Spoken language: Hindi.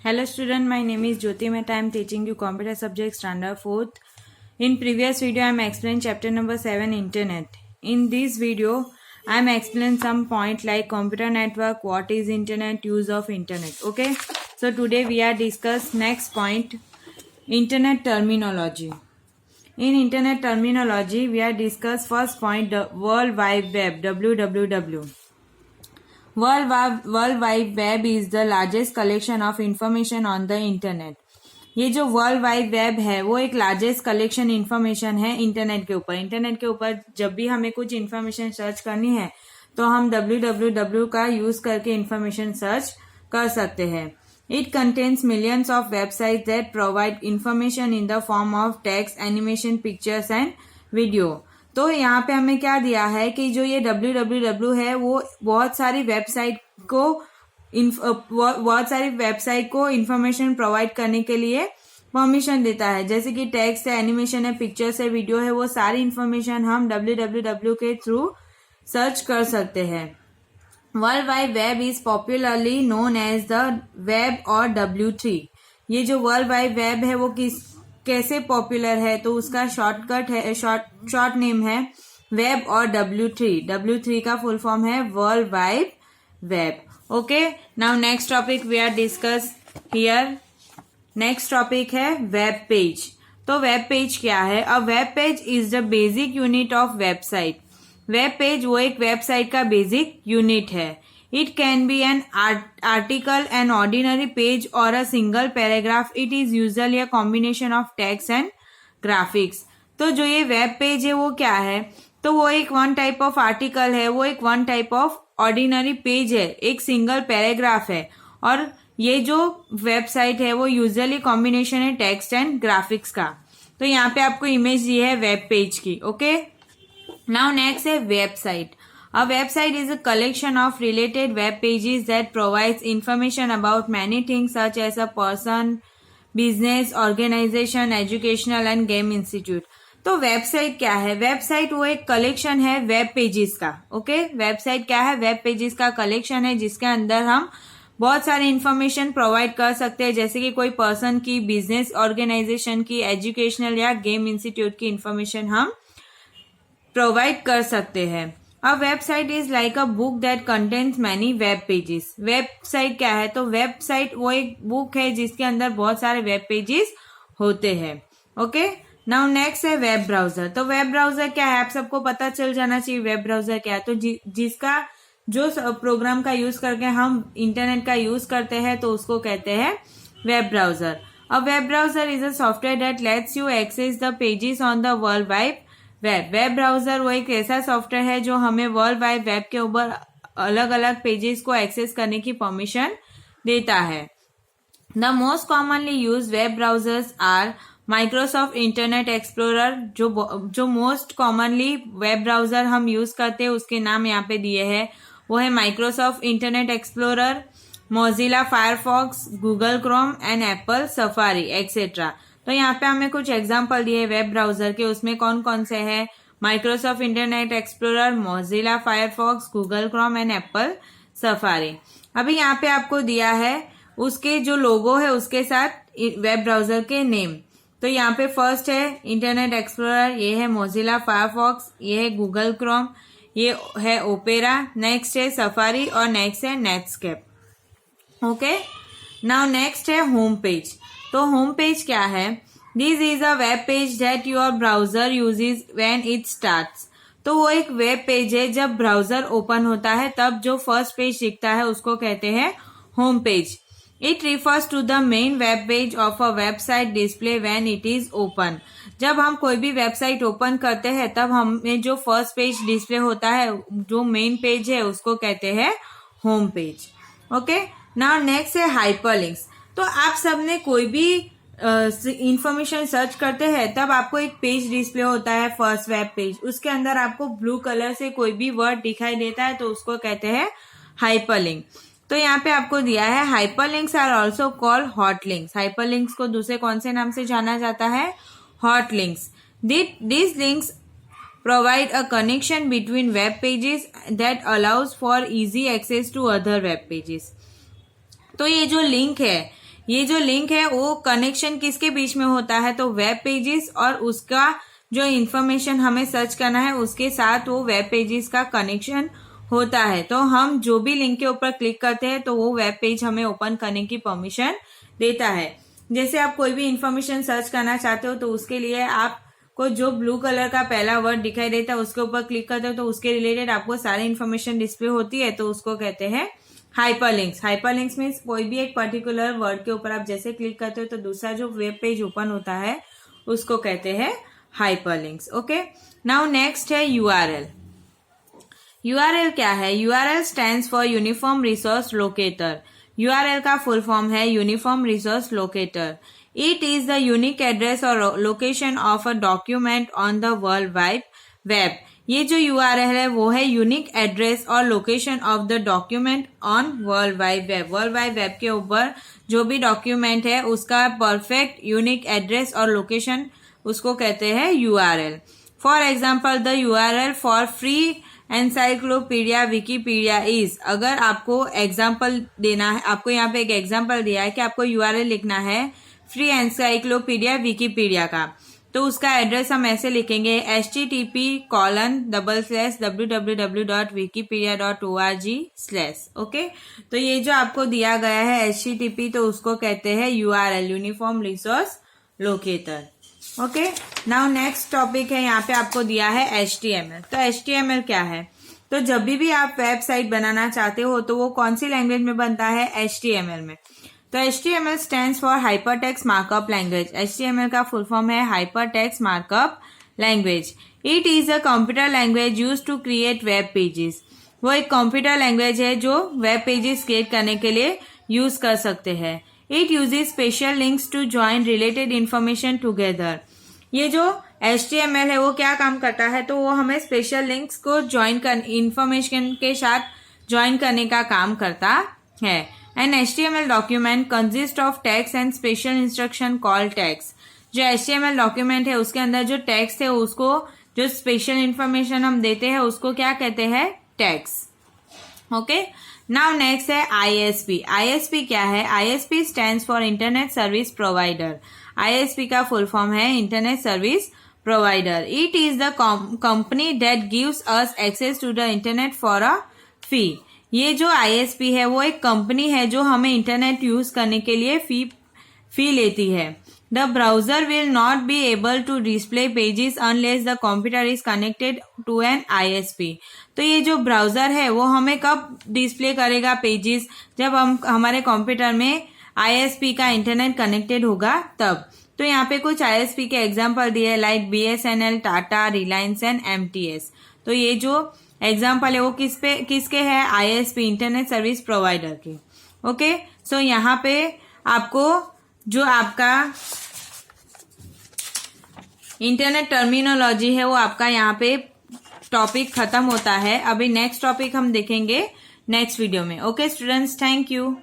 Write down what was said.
Hello student, my name is Jyoti Mehta. I am teaching you computer subject standard 4th. In previous video, I am explained chapter number 7 internet. In this video, I am explain some point like computer network, what is internet, use of internet. Okay. So today we are discuss next point, internet terminology. In internet terminology, we are discuss first point the World Wide Web WWW. World Wide Web is the largest collection of information on the internet. ये जो वर्ल्ड वाइड वेब है वो एक लार्जेस्ट कलेक्शन इन्फॉर्मेशन है इंटरनेट के ऊपर. इंटरनेट के ऊपर जब भी हमें कुछ इन्फॉर्मेशन सर्च करनी है तो हम www का यूज करके इन्फॉर्मेशन सर्च कर सकते हैं. It contains millions of website that provide information in the form of text, animation, pictures and video. तो यहाँ पे हमें क्या दिया है कि जो ये www है वो बहुत सारी वेबसाइट को इन्फॉर्मेशन प्रोवाइड करने के लिए परमिशन देता है. जैसे कि टेक्स्ट है, एनिमेशन है, पिक्चर्स है, वीडियो है, वो सारी इन्फॉर्मेशन हम www के थ्रू सर्च कर सकते हैं. World wide Web is popularly known as the web और W3. ये जो वर्ल्ड वाइड वेब है वो कैसे पॉपुलर है तो उसका शॉर्टकट है, शॉर्ट नेम है वेब और W3. W3 का फुल फॉर्म है World wide Web. Okay, now next topic we are discuss here. Next topic है वेब पेज. तो वेब पेज क्या है? A web page is the basic unit of website. Web page वो एक वेबसाइट का बेसिक यूनिट है. It can be an article, an ordinary page or a single paragraph. It is usually a combination of text and graphics. तो जो ये वेब पेज है वो क्या है? तो वो एक वन टाइप ऑफ आर्टिकल है, वो एक one type of ordinary page है, एक सिंगल पैराग्राफ है. और ये जो वेबसाइट है वो यूजुअली कॉम्बिनेशन है टेक्स्ट एंड ग्राफिक्स का. तो यहाँ पे आपको इमेज दी है वेब पेज की. ओके, नाउ नेक्स्ट है website. A website is a collection of related web pages that provides information about many things such as a person, business, organization, educational and game institute. तो वेबसाइट क्या है? वेबसाइट वो एक कलेक्शन है वेब पेजेस का. ओके, वेबसाइट क्या है? वेब पेजेस का कलेक्शन है जिसके अंदर हम बहुत सारी इंफॉर्मेशन प्रोवाइड कर सकते हैं, जैसे कि कोई पर्सन की, बिजनेस ऑर्गेनाइजेशन की, एजुकेशनल या गेम इंस्टीट्यूट की इंफॉर्मेशन हम प्रोवाइड कर सकते हैं. A website is like a book that contains many web pages. Website क्या है? तो वेबसाइट वो एक बुक है जिसके अंदर बहुत सारे वेब पेजेस होते हैं. ओके, नाउ नेक्स्ट है वेब ब्राउजर. तो वेब ब्राउजर क्या है? आप सबको पता चल जाना चाहिए वेब ब्राउजर क्या है. तो जिसका जो प्रोग्राम का यूज करके हम इंटरनेट का यूज करते हैं तो उसको कहते हैं web browser. A web browser is a software that lets you access the pages on the world wide Web. Web browser वो एक ऐसा सॉफ्टवेयर है जो हमें वर्ल्ड वाइड वेब के ऊपर अलग अलग पेजेस को एक्सेस करने की परमिशन देता है. The most commonly use web browsers are Microsoft Internet Explorer. जो मोस्ट कॉमनली वेब ब्राउजर हम यूज करते हैं उसके नाम यहाँ पे दिए हैं. वो है Microsoft Internet explorer, Mozilla Firefox, Google Chrome and Apple safari etcetera. तो यहाँ पे हमें कुछ एग्जाम्पल दिए वेब ब्राउजर के. उसमें कौन कौन से हैं? Microsoft Internet explorer, Mozilla Firefox, Google Chrome and Apple safari. अभी यहाँ पे आपको दिया है उसके जो लोगो है उसके साथ वेब ब्राउजर के नेम. तो यहाँ पे फर्स्ट है इंटरनेट एक्सप्लोरर, ये है मोजिला फायरफॉक्स, ये है गूगल क्रोम, ये है ओपेरा, नेक्स्ट है सफारी और नेक्स्ट है नेटस्केप. ओके, नाउ नेक्स्ट है होम पेज. तो होम पेज क्या है? This is a web page that your browser uses when it starts. तो वो एक वेब पेज है जब ब्राउजर ओपन होता है तब जो फर्स्ट पेज दिखता है उसको कहते हैं home page. It refers to the main web page of a website display when it is open. जब हम कोई भी वेबसाइट ओपन करते हैं तब हमें जो फर्स्ट पेज डिस्प्ले होता है, जो मेन पेज है, उसको कहते हैं home page. Okay, now next है हाइपरलिंक्स. तो आप सबने कोई भी इंफॉर्मेशन सर्च करते हैं तब आपको एक पेज डिस्प्ले होता है, फर्स्ट वेब पेज. उसके अंदर आपको ब्लू कलर से कोई भी वर्ड दिखाई देता है तो उसको कहते हैं हाइपरलिंक. तो यहाँ पे आपको दिया है hyperlinks are also called hot links. Hyperlinks को दूसरे कौन से नाम से जाना जाता है? Hot links. These links provide a connection between web pages that allows for easy access to other web pages. तो ये जो लिंक है ये जो लिंक है वो कनेक्शन किसके बीच में होता है, तो वेब पेजेस और उसका जो इंफॉर्मेशन हमें सर्च करना है उसके साथ वो वेब पेजेस का कनेक्शन होता है। तो हम जो भी लिंक के ऊपर क्लिक करते हैं तो वो वेब पेज हमें ओपन करने की परमिशन देता है। जैसे आप कोई भी इंफॉर्मेशन सर्च करना चाहते हो तो उसके लिए आपको जो ब्लू कलर का पहला वर्ड दिखाई देता है उसके ऊपर क्लिक करते हो तो उसके रिलेटेड आपको सारी इंफॉर्मेशन डिस्प्ले होती है, तो उसको कहते हैं हाइपरलिंक्स। हाइपरलिंक्स मीन्स कोई भी एक पर्टिकुलर वर्ड के ऊपर आप जैसे क्लिक करते हो तो दूसरा जो वेब पेज ओपन होता है उसको कहते हैं हाइपरलिंक्स। ओके, नाउ नेक्स्ट है यूआरएल। यूआरएल क्या है? URL stands for uniform resource locator. URL का फुल फॉर्म है uniform resource locator. It is the unique address और location of a document on the world wide web. ये जो यूआरएल है वो है यूनिक एड्रेस और location of the document on world wide web. World wide web के ऊपर जो भी डॉक्यूमेंट है उसका परफेक्ट यूनिक एड्रेस और लोकेशन उसको कहते हैं URL. For example the URL for free encyclopedia Wikipedia is. अगर आपको एग्जाम्पल देना है, आपको यहाँ पे एक एग्जाम्पल दिया है कि आपको यूआरएल लिखना है फ्री एनसाइक्लोपीडिया विकीपीडिया का, तो उसका एड्रेस हम ऐसे लिखेंगे http://www.wikipedia.org/। ओके, तो ये जो आपको दिया गया है http तो उसको कहते हैं URL uniform resource locator. Okay, now next topic है, यहाँ पे आपको दिया है HTML। तो HTML क्या है? तो जब भी आप वेबसाइट बनाना चाहते हो तो वो कौन सी लैंग्वेज में बनता है? HTML में। तो HTML stands for hypertext markup language. HTML का फुल फॉर्म है hypertext markup language. It is a computer language used to create web pages. वो एक कंप्यूटर लैंग्वेज है जो वेब पेजेस क्रिएट करने के लिए यूज कर सकते हैं। It uses special links to join related information together. ये जो HTML है वो क्या काम करता है, तो वो हमें स्पेशल लिंक्स को ज्वाइन कर इंफॉर्मेशन के साथ ज्वाइन करने का काम करता है। An HTML document consist of text and special instruction called text. जो HTML डॉक्यूमेंट है उसके अंदर जो टेक्स्ट है उसको जो स्पेशल इंफॉर्मेशन हम देते हैं उसको क्या कहते हैं? टेक्स्ट। ओके, नाउ नेक्स्ट है ISP। ISP क्या है? ISP स्टैंड्स फॉर इंटरनेट सर्विस प्रोवाइडर। ISP का फुल फॉर्म है internet service provider. It is the company that gives us access to the internet for a fee. ये जो ISP है वो एक कंपनी है जो हमें इंटरनेट यूज करने के लिए फी लेती है। The browser will not be able to display pages unless the computer is connected to an ISP। तो ये जो ब्राउजर है वो हमें कब डिस्प्ले करेगा पेजेस? जब हम हमारे कंप्यूटर में ISP का इंटरनेट कनेक्टेड होगा तब। तो यहाँ पे कुछ ISP के एग्जाम्पल दिए like BSNL, Tata, Reliance and MTS। तो ये जो एग्जाम्पल है वो किसके है? ISP इंटरनेट सर्विस प्रोवाइडर के। ओके, सो यहाँ पे आपको जो आपका इंटरनेट टर्मिनोलॉजी है वो आपका यहाँ पे टॉपिक खत्म होता है। अभी नेक्स्ट टॉपिक हम देखेंगे नेक्स्ट वीडियो में। Okay students, thank you.